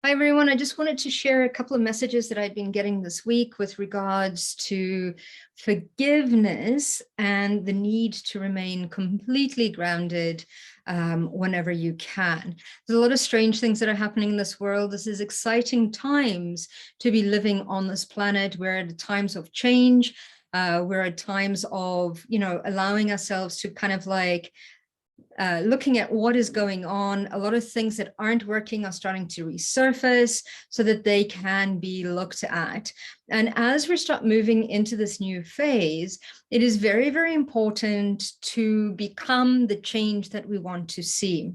Hi, everyone. I just wanted to share a couple of messages that I've been getting this week with regards to forgiveness and the need to remain completely grounded whenever you can. There's a lot of strange things that are happening in this world. This is exciting times to be living on this planet. We're at times of change. We're at times of, allowing ourselves to kind of like looking at what is going on. A lot of things that aren't working are starting to resurface so that they can be looked at. And as we start moving into this new phase, it is very, very important to become the change that we want to see.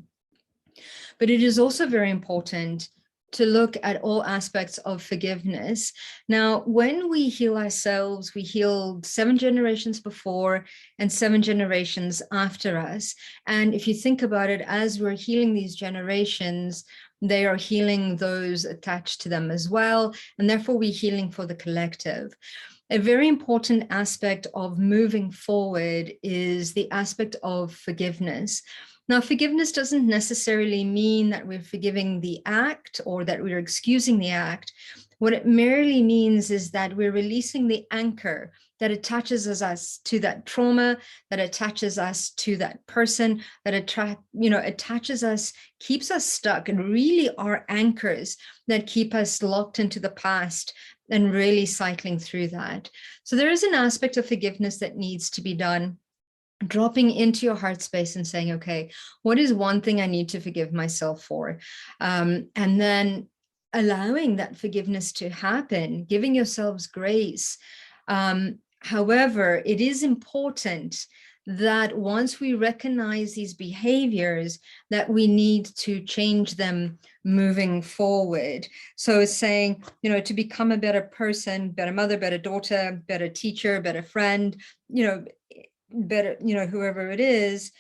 But it is also very important to look at all aspects of forgiveness. Now, when we heal ourselves, we healed 7 generations before and 7 generations after us. And if you think about it, as we're healing these generations, they are healing those attached to them as well. And therefore, we're healing for the collective. A very important aspect of moving forward is the aspect of forgiveness. Now, forgiveness doesn't necessarily mean that we're forgiving the act or that we're excusing the act. What it merely means is that we're releasing the anchor that attaches us to that trauma, that attaches us to that person, that attaches us, keeps us stuck, and really are anchors that keep us locked into the past and really cycling through that. So there is an aspect of forgiveness that needs to be done. Dropping into your heart space and saying, okay, what is one thing I need to forgive myself for? And then allowing that forgiveness to happen, giving yourselves grace. However, it is important that once we recognize these behaviors, that we need to change them moving forward. So it's saying, to become a better person, better mother, better daughter, better teacher, better friend, better, whoever it is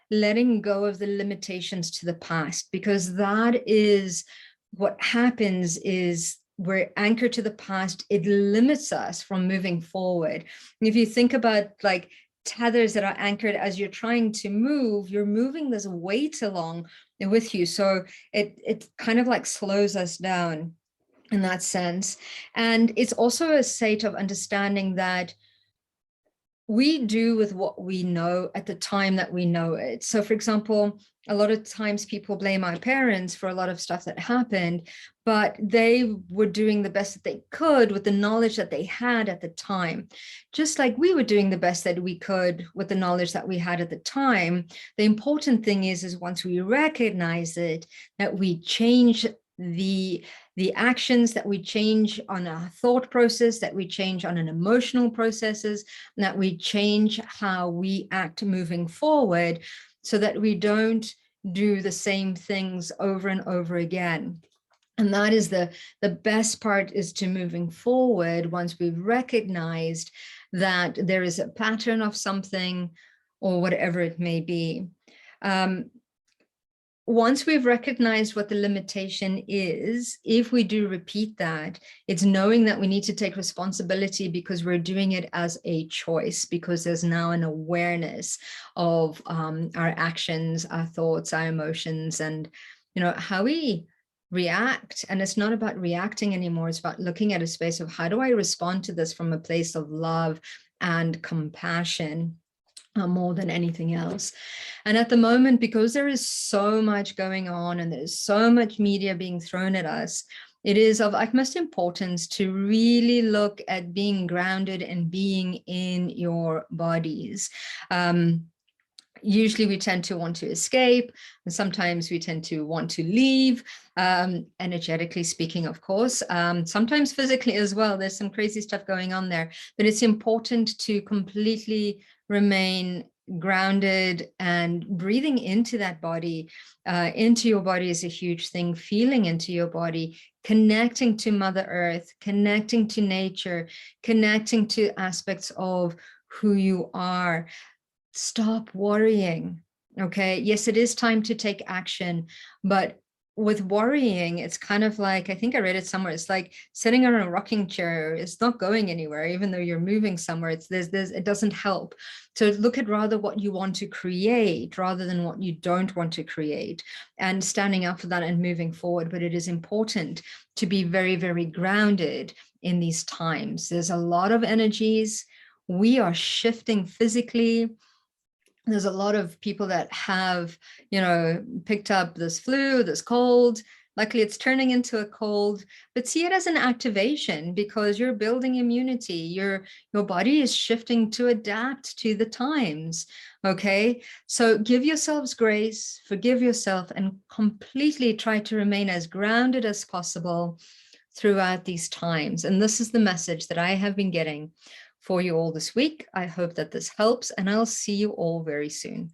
letting go of the limitations to the past, because that is what happens is we're anchored to the past. It limits us from moving forward. And if you think about like tethers that are anchored, as you're trying to move, you're moving this weight along with you. So it kind of like slows us down in that sense. And it's also a state of understanding that we do with what we know at the time that we know it. So for example, a lot of times people blame our parents for a lot of stuff that happened, but they were doing the best that they could with the knowledge that they had at the time. Just like we were doing the best that we could with the knowledge that we had at the time. The important thing is once we recognize it, that we change the actions, that we change on a thought process, that we change on an emotional processes, and that we change how we act moving forward so that we don't do the same things over and over again. And that is the best part, is to moving forward once we've recognized that there is a pattern of something or whatever it may be. Once we've recognized what the limitation is, if we do repeat that, it's knowing that we need to take responsibility because we're doing it as a choice, because there's now an awareness of our actions, our thoughts, our emotions, and how we react. And it's not about reacting anymore. It's about looking at a space of how do I respond to this from a place of love and compassion. More than anything else. And at the moment, because there is so much going on and there's so much media being thrown at us, it is of utmost importance to really look at being grounded and being in your bodies. Usually we tend to want to escape, and sometimes we tend to want to leave, energetically speaking, of course, sometimes physically as well. There's some crazy stuff going on there, but it's important to completely remain grounded, and breathing into that body, into your body is a huge thing. Feeling into your body, connecting to Mother Earth, connecting to nature, connecting to aspects of who you are. Stop worrying. Okay. Yes, it is time to take action, but with worrying, it's kind of like, I think I read it somewhere, it's like sitting on a rocking chair. It's not going anywhere, even though you're moving somewhere. It doesn't help. So look at rather what you want to create rather than what you don't want to create, and standing up for that and moving forward. But it is important to be very, very grounded in these times. There's a lot of energies. We are shifting physically. There's a lot of people that have, picked up this flu, this cold. Luckily, it's turning into a cold, but see it as an activation because you're building immunity. Your body is shifting to adapt to the times. Okay, so give yourselves grace, forgive yourself, and completely try to remain as grounded as possible throughout these times. And this is the message that I have been getting for you all this week. I hope that this helps, and I'll see you all very soon.